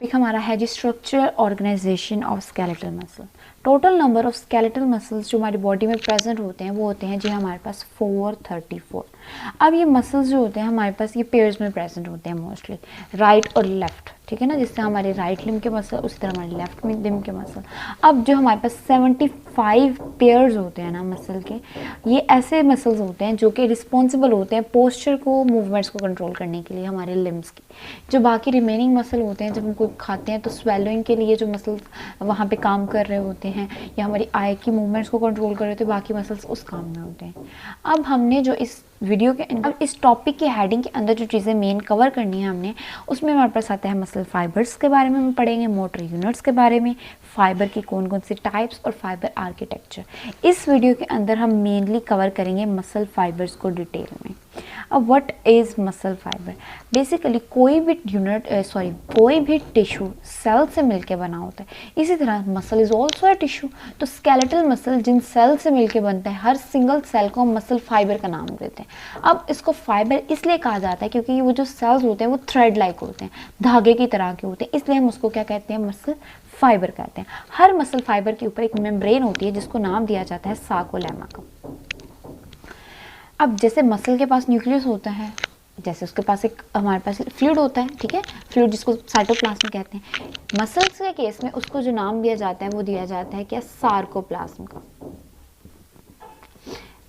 Topic हमारा है जी structural organisation of skeletal muscle. Total number of skeletal muscles जो हमारी बॉडी में प्रेजेंट होते हैं वो होते हैं जी हमारे पास 434। अब ये मसल्स जो होते हैं हमारे पास ये पेयर्स में प्रेजेंट होते हैं मोस्टली, राइट और लेफ्ट, ठीक है ना। जिससे हमारे राइट लिम्ब के मसल उसी तरह हमारे लेफ्ट लिम्ब के मसल। अब जो हमारे पास 75 पेयर्स होते हैं ना मसल के, ये ऐसे मसल्स होते हैं जो कि रिस्पॉन्सिबल होते हैं पोस्चर को, मूवमेंट्स को कंट्रोल करने के लिए हमारे लिम्ब्स की। जो बाकी रिमेनिंग मसल होते हैं, जब हम कोई खाते हैं तो स्वेलोइंग के लिए जो मसल्स वहाँ पे काम कर रहे होते हैं, या हमारी आई की मूवमेंट्स को कंट्रोल कर रहे होते हैं, बाकी मसल्स उस काम में होते हैं। अब हमने जो इस वीडियो के अंदर, इस टॉपिक की हेडिंग के अंदर जो चीज़ें मेन कवर करनी है हमने, उसमें हमारे पास आता है मसल फाइबर्स के बारे में हम पढ़ेंगे, मोटर यूनिट्स के बारे में, फाइबर की कौन कौन सी टाइप्स और फाइबर आर्किटेक्चर। इस वीडियो के अंदर हम मेनली कवर करेंगे मसल फाइबर्स को डिटेल में। अब what is muscle fibre? Basically कोई भी कोई भी टिश्यू सेल से मिलकर बना होता है। इसी तरह muscle is also a tissue. तो स्केलेटल मसल जिन सेल से मिलकर बनता है, हर सिंगल सेल को हम मसल फाइबर का नाम देते हैं। अब इसको फाइबर इसलिए कहा जाता है क्योंकि वो जो सेल्स होते हैं वो थ्रेड लाइक होते हैं, धागे की तरह के होते हैं, इसलिए हम उसको क्या कहते हैं? मसल फाइबर कहते हैं। हर मसल फाइबर के ऊपर एक मेम्ब्रेन होती है जिसको नाम दिया जाता है सार्कोलेमा का। अब जैसे मसल के पास न्यूक्लियस होता है, जैसे उसके पास एक हमारे पास फ्लूइड होता है, ठीक है, फ्लूइड जिसको साइटोप्लाज्म कहते हैं। मसल्स के केस में उसको जो नाम दिया जाता है वो दिया जाता है क्या? सार्कोप्लाज्म का।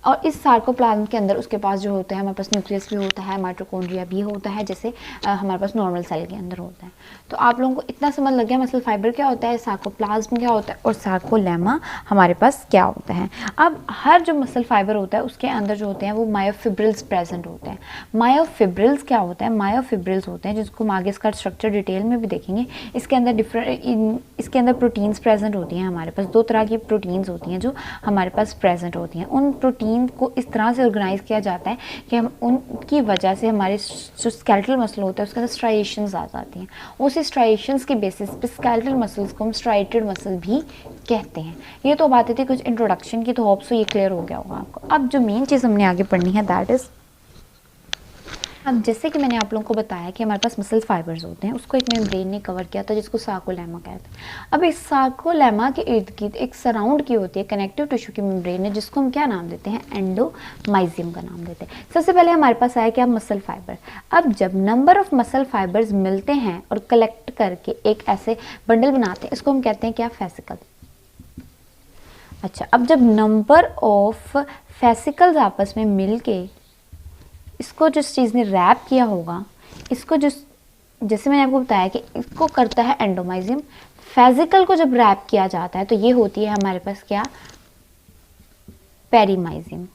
और इस सार्कोप्लाज्म के अंदर उसके पास जो होता है, हमारे पास न्यूक्लियस भी होता है, माइटोकॉन्ड्रिया भी होता है, जैसे हमारे पास नॉर्मल सेल के अंदर होता है। तो आप लोगों को इतना समझ लग गया मसल फाइबर क्या होता है, सार्कोप्लाज्म क्या होता है और सार्कोलेमा हमारे पास क्या होता है। अब हर जो मसल फाइबर होता है उसके अंदर जो होते हैं वो मायोफिब्रिल्स प्रेजेंट होते हैं। मायोफिब्रिल्स क्या होता है? मायोफिब्रिल्स होते हैं जिसको हम आगे इसका स्ट्रक्चर डिटेल में भी देखेंगे। इसके अंदर इसके अंदर प्रोटीन्स प्रेजेंट होती हैं। हमारे पास दो तरह की प्रोटीन्स होती हैं जो हमारे पास प्रेजेंट होती हैं। उन प्रोटीन को इस तरह से ऑर्गेनाइज किया जाता है कि हम उनकी वजह से हमारे जो स्केलेटल मसल होता है उसके अंदर स्ट्राइएशंस आ जाती हैं। उसी स्ट्राइएशंस के बेसिस पे स्केलेटल मसल्स को हम स्ट्राइटेड मसल भी कहते हैं। ये तो बातें थी कुछ इंट्रोडक्शन की, तो होप सो ये क्लियर हो गया होगा आपको। अब जो मेन चीज़ हमने आगे पढ़नी है दैट इज़, अब जैसे कि मैंने आप लोगों को बताया कि हमारे पास मसल फाइबर्स होते हैं, उसको एक मेम्ब्रेन ने कवर किया था जिसको सार्कोलेमा कहते हैं। अब इस सार्कोलेमा के इर्द गिर्द एक सराउंड की होती है कनेक्टिव टिश्यू की मेम्ब्रेन है, जिसको हम क्या नाम देते हैं? एंडोमाइजियम का नाम देते हैं। सबसे पहले हमारे पास आया क्या? Muscle fibre. अब जब नंबर ऑफ मसल फाइबर्स मिलते हैं और कलेक्ट करके एक ऐसे बंडल बनाते हैं, इसको हम कहते हैं क्या? फेसिकल। अच्छा, अब जब नंबर ऑफ फेसिकल्स आपस में मिलके इसको जिस चीज़ ने रैप किया होगा, इसको जैसे मैंने आपको बताया कि इसको करता है एंडोमाइजियम। फेसिकल को जब रैप किया जाता है तो ये होती है हमारे पास क्या? पेरीमाइजियम।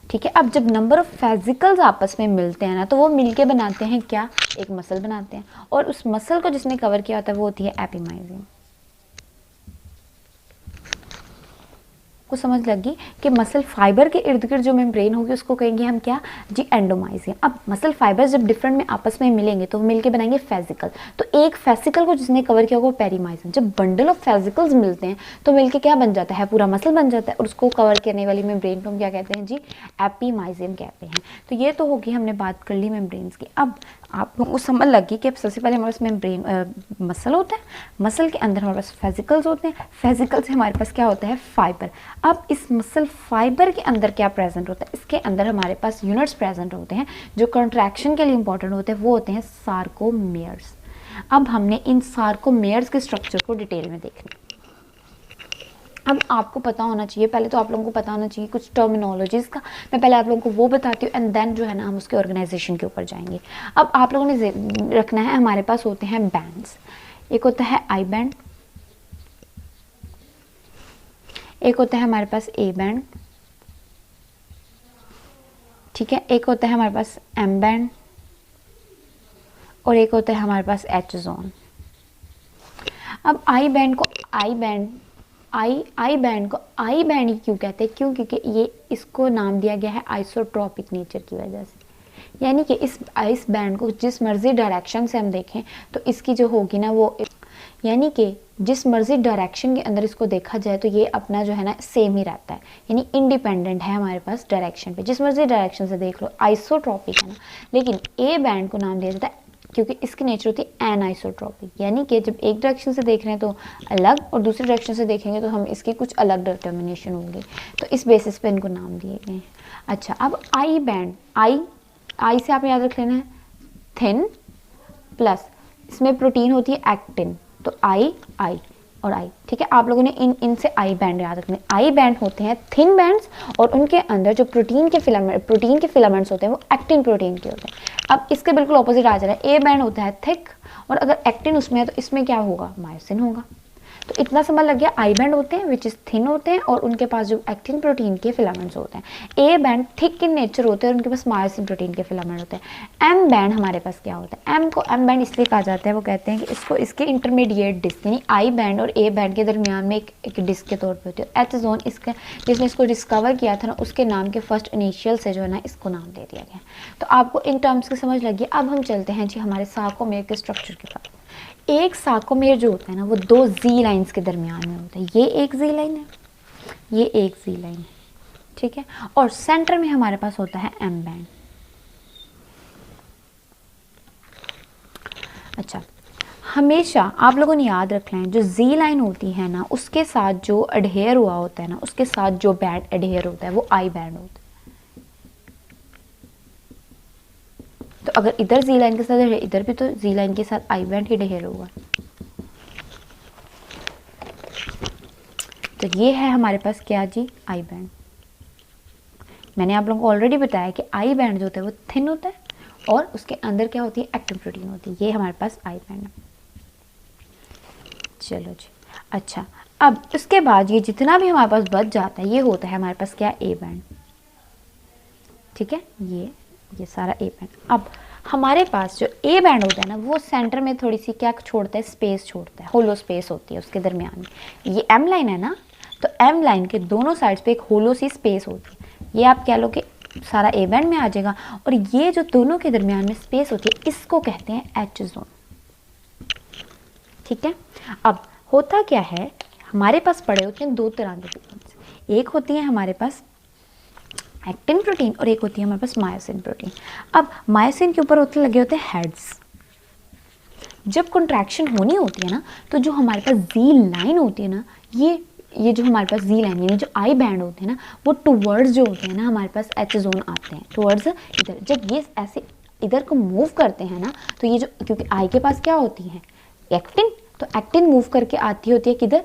ठीक है। अब जब नंबर ऑफ फेसिकल्स आपस में मिलते हैं ना, तो वो मिलके बनाते हैं क्या? एक मसल बनाते हैं, और उस मसल को जिसने कवर किया होता है वो होती है एपीमाइजियम। को समझ लगी कि मसल फाइबर के इर्द गिर्द जो मेम्ब्रेन होगी उसको कहेंगे हम क्या? जी एंडोमाइजियम। अब मसल फाइबर जब डिफरेंट में आपस में मिलेंगे तो मिलके बनाएंगे फेसिकल। तो एक फेसिकल को जिसने कवर किया होगा वो पेरीमाइजियम। जब बंडल ऑफ फेसिकल्स मिलते हैं तो मिलके क्या बन जाता है? पूरा मसल बन जाता है, और उसको कवर करने वाली मेम्ब्रेन को हम क्या कहते हैं? जी एपीमाइजियम कहते हैं। तो ये तो होगी, हमने बात कर ली मेम्ब्रेन्स की। अब आप लोगों को समझ लगी कि सबसे पहले हमारे पास मेम्ब्रेन मसल होता है, मसल के अंदर हमारे पास फेसिकल्स होते हैं, फेसिकल से हमारे पास क्या होता है? फाइबर। अब इस मसल फाइबर के अंदर क्या प्रेजेंट होता है? इसके अंदर हमारे पास यूनिट्स प्रेजेंट होते हैं जो कंट्रैक्शन के लिए इंपॉर्टेंट होते हैं, वो होते हैं सार्कोमेयर्स। अब हमने इन सार्कोमेयर्स के स्ट्रक्चर को डिटेल में देखना। अब आपको पता होना चाहिए, पहले तो आप लोगों को पता होना चाहिए कुछ टर्मिनोलॉजीज़ का। मैं पहले आप लोगों को वो बताती हूँ एंड देन जो है ना हम उसके ऑर्गेनाइजेशन के ऊपर जाएंगे। अब आप लोगों ने रखना है, हमारे पास होते हैं बैंड्स। एक होता है आई बैंड, एक होता है हमारे पास ए बैंड, ठीक है, एक होता है हमारे पास एम बैंड, और एक होता है हमारे पास एच जोन। अब आई बैंड को आई बैंड ही क्यों कहते हैं? क्यों? क्योंकि ये इसको नाम दिया गया है आइसोट्रोपिक नेचर की वजह से। यानी कि इस बैंड को जिस मर्जी डायरेक्शन से हम देखें तो इसकी जो होगी ना वो, यानी कि जिस मर्जी डायरेक्शन के अंदर इसको देखा जाए तो ये अपना जो है ना सेम ही रहता है, यानी इंडिपेंडेंट है हमारे पास डायरेक्शन पे। जिस मर्जी डायरेक्शन से देख लो आइसोट्रोपिक है ना। लेकिन ए बैंड को नाम दिया जाता है क्योंकि इसकी नेचर होती है एनाइसोट्रॉपिक, यानी कि जब एक डायरेक्शन से देख रहे हैं तो अलग और दूसरी डायरेक्शन से देखेंगे तो हम इसकी कुछ अलग डिटर्मिनेशन होंगे, तो इस बेसिस पे इनको नाम दिए गए हैं। अच्छा, अब आई बैंड, आई से आपने याद रख लेना है थिन प्लस इसमें प्रोटीन होती है एक्टिन, तो आई और आई, ठीक है। आप लोगों ने इनसे आई बैंड याद रखने। आई बैंड होते हैं थिन बैंड्स और उनके अंदर जो प्रोटीन के फिलामेंट्स होते हैं वो एक्टिन प्रोटीन के होते हैं। अब इसके बिल्कुल ऑपोजिट आ जा रहा है, ए बैंड होता है थिक और अगर एक्टिन उसमें है तो इसमें क्या होगा, मायोसिन होगा। तो इतना समझ लग गया, आई बैंड होते हैं विच इज थिन होते हैं और उनके पास जो एक्टिन प्रोटीन के फिलामेंट्स होते हैं। A band thick in nature होते हैं और उनके पास मायोसिन प्रोटीन के फिलामेंट होते हैं। एम बैंड हमारे पास क्या होता है, एम को एम बैंड इसलिए कहा जाता है, वो कहते हैं कि इसको इसके इंटरमीडिएट डिस्क यानी आई बैंड और ए बैंड के दरमियान में एक डिस्क के तौर पर होती है। एच जोन इसका जिसने इसको डिस्कवर किया था ना, उसके नाम के फर्स्ट इनिशियल से जो है ना इसको नाम दे दिया गया। तो आपको इन टर्म्स की समझ लगी। अब हम चलते हैं जी हमारे सार्कोमेर के स्ट्रक्चर के पास। एक सार्कोमेर जो होता है ना वो दो जी लाइंस के दरमियान में होता है। ये एक जी लाइन है, ये एक जी लाइन है, ठीक है। और सेंटर में हमारे पास होता है एम बैंड। अच्छा, हमेशा आप लोगों ने याद रखना है जो जी लाइन होती है ना उसके साथ जो अडहेयर हुआ होता है ना, उसके साथ जो बैंड अडहेयर होता है वो आई बैंड होता है। तो अगर इधर जी लाइन के साथ है, इधर भी तो जी लाइन के साथ आई बैंड ही अडहेयर होगा। तो ये है हमारे पास क्या जी, आई बैंड। मैंने आप लोगों को ऑलरेडी बताया कि आई बैंड जो होता है वो थिन होता है और उसके अंदर क्या होती है, एक्टिन प्रोटीन होती है। ये हमारे पास आई बैंड है। चलो जी, अच्छा, अब उसके बाद ये जितना भी हमारे पास बच जाता है ये होता है हमारे पास क्या, ए बैंड, ठीक है। ये सारा ए बैंड। अब हमारे पास जो ए बैंड होता है ना वो सेंटर में थोड़ी सी क्या छोड़ता है, स्पेस छोड़ता है, होलो स्पेस होती है उसके दरमियान में। ये एम लाइन है ना, तो एम लाइन के दोनों साइड्स पे एक होलो सी स्पेस होती है। ये आप कह लो कि सारा ए बैंड में आ जाएगा। और ये जो दोनों के दरमियान में स्पेस होती है इसको कहते हैं एच जोन, ठीक है। अब होता क्या है, हमारे पास पड़े होते हैं दो तरह के प्रोटीन, एक होती है हमारे पास एक्टिन प्रोटीन और एक होती है हमारे पास मायोसिन प्रोटीन। अब मायोसिन के ऊपर होते लगे होते हैं हेड्स। जब कंट्रैक्शन होनी होती है ना तो जो हमारे पास जी लाइन होती है ना, ये जो हमारे पास जी लाइन यानी जो आई बैंड होते हैं ना वो टुवर्ड्स जो होते हैं ना हमारे पास एच जोन आते हैं, टुवर्ड्स इधर। जब ये ऐसे इधर को मूव करते हैं ना तो ये जो, क्योंकि आई के पास क्या होती है, एक्टिन, तो एक्टिन मूव करके आती होती है किधर,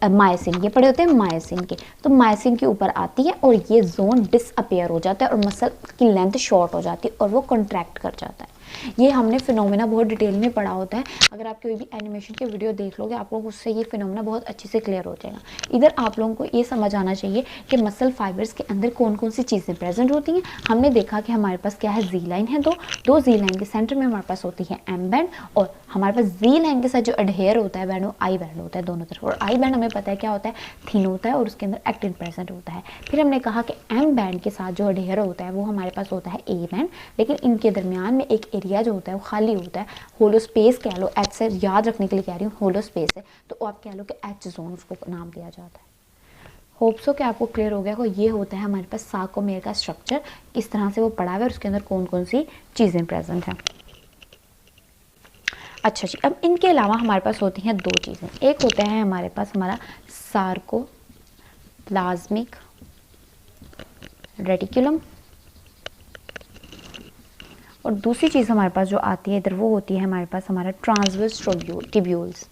मायोसिन, ये पड़े होते हैं मायोसिन के, तो मायोसिन के ऊपर आती है और ये जोन डिसअपेयर हो जाता है और मसल की लेंथ शॉर्ट हो जाती है और वो कॉन्ट्रैक्ट कर जाता है। ये हमने फिनोमेना बहुत डिटेल में पढ़ा होता है। अगर आप कोई भी एनिमेशन के वीडियो देख लोगे आप लोग उससे ये फिनोमेना बहुत अच्छे से क्लियर हो जाएगा। इधर आप लोगों को ये समझ आना चाहिए कि मसल फाइबर्स के अंदर कौन कौन सी चीज़ें प्रेजेंट होती हैं। हमने देखा कि हमारे पास क्या है, जी लाइन है, दो जी लाइन के सेंटर में हमारे पास होती है एम बैंड और हमारे पास जी लाइन के साथ जो अडहेयर होता है बैंड वो आई बैंड होता है दोनों तरफ। और आई बैंड हमें पता है क्या होता है, थिन होता है और उसके अंदर एक्टिन प्रेजेंट होता है। फिर हमने कहा कि एम बैंड के साथ जो अडहेयर होता है वो हमारे पास होता है ए बैंड, लेकिन इनके दरमियान में एक एरिया जो होता है वो खाली होता है, होलो स्पेस कह लो, एच से याद रखने के लिए कह रही हूँ, होलो स्पेस है, तो आप कह लो कि एच जोन उसको नाम दिया जाता है। होप्सो कि आपको क्लियर हो गया हो। ये होता है हमारे पास सार्कोमेर का स्ट्रक्चर, इस तरह से वो पड़ा हुआ है और उसके अंदर कौन कौन सी चीज़ें प्रेजेंट हैं। अच्छा जी, अब इनके अलावा हमारे पास होती हैं दो चीज़ें। एक होता है हमारे पास हमारा सार्कोप्लाज्मिक रेटिकुलम और दूसरी चीज़ हमारे पास जो आती है इधर वो होती है हमारे पास हमारा ट्रांसवर्स ट्यूब्यूल्स।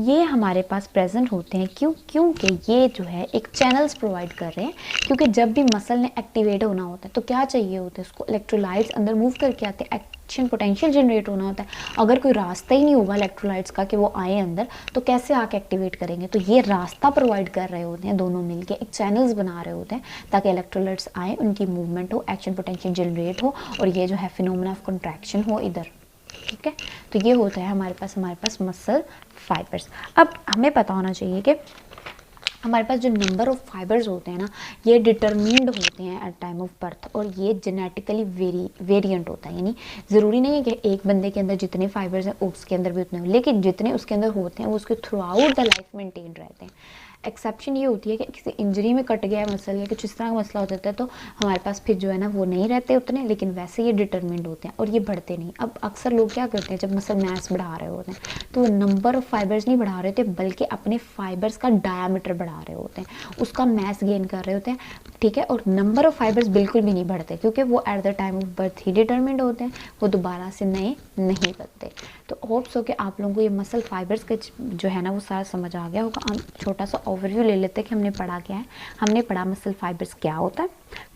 ये हमारे पास प्रेजेंट होते हैं क्योंकि ये जो है एक चैनल्स प्रोवाइड कर रहे हैं। क्योंकि जब भी मसल ने एक्टिवेट होना होता है तो क्या चाहिए होता है उसको, इलेक्ट्रोलाइट्स अंदर मूव करके आते हैं, एक्शन पोटेंशियल जनरेट होना होता है। अगर कोई रास्ता ही नहीं होगा इलेक्ट्रोलाइट्स का कि वो आए अंदर तो कैसे आके एक्टिवेट करेंगे। तो ये रास्ता प्रोवाइड कर रहे होते हैं, दोनों मिलके एक चैनल्स बना रहे होते हैं ताकि इलेक्ट्रोलाइट्स आए, उनकी मूवमेंट हो, एक्शन पोटेंशियल जनरेट हो और ये जो है फिनोमेना ऑफ कंट्रैक्शन हो इधर, ठीक है। तो ये होता है हमारे पास मसल फाइबर्स। अब हमें पता होना चाहिए कि हमारे पास जो नंबर ऑफ फाइबर्स होते हैं ना ये डिटरमिन्ड होते हैं एट टाइम ऑफ बर्थ और ये जेनेटिकली वेरिएंट होता है। यानी ज़रूरी नहीं है कि एक बंदे के अंदर जितने फाइबर्स हैं उसके अंदर भी उतने हो, लेकिन जितने उसके अंदर होते हैं वो उसके through out the life maintain रहते हैं। एक्सेप्शन ये होती है कि किसी इंजरी में कट गया है मसल या कुछ इस तरह का मसला हो जाता है तो हमारे पास फिर जो है ना वो नहीं रहते उतने, लेकिन वैसे ये डिटरमिंड होते हैं और ये बढ़ते नहीं। अब अक्सर लोग क्या करते हैं जब मसल मास बढ़ा रहे होते हैं तो नंबर ऑफ फाइबर्स नहीं बढ़ा रहे होते बल्कि अपने फाइबर्स का डायामीटर बढ़ा रहे होते हैं, उसका मैस गेन कर रहे होते हैं, ठीक है। और नंबर ऑफ फाइबर्स बिल्कुल भी नहीं बढ़ते क्योंकि वो at the time of birth he determined होते हैं, वो दोबारा से नए नहीं बनते। तो होप्स हो कि आप लोगों को ये मसल फाइबर्स का जो है ना वो सारा समझ आ गया होगा। हम छोटा सा ओवरव्यू ले लेते हैं कि हमने पढ़ा क्या है। हमने पढ़ा मसल फाइबर्स क्या होता है,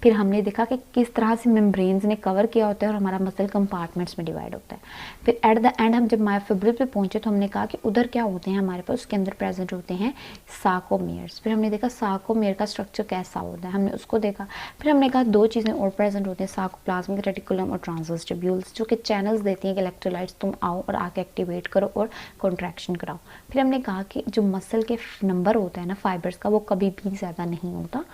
फिर हमने देखा कि किस तरह से मेम्ब्रेन्स ने कवर किया होता है और हमारा मसल कंपार्टमेंट्स में डिवाइड होता है। फिर एट द एंड हम जब मायोफिब्रिल पे पहुंचे तो हमने कहा कि उधर क्या होते हैं हमारे पास, उसके अंदर प्रेजेंट होते हैं सार्कोमेयर्स। फिर हमने देखा सार्कोमेयर का स्ट्रक्चर कैसा होता है, हमने उसको देखा। फिर हमने कहा दो चीज़ें और प्रेजेंट होती हैं, सार्कोप्लाज्मिक रेटिकुलम और ट्रांसवर्स ट्यूब्यूल्स, जो कि चैनल्स देती हैं कि इलेक्ट्रोलाइट्स तुम आओ और आके एक्टिवेट करो और कॉन्ट्रैक्शन कराओ। फिर हमने कहा कि जो मसल के नंबर होता है ना फाइबर्स का वो कभी भी ज़्यादा नहीं होता।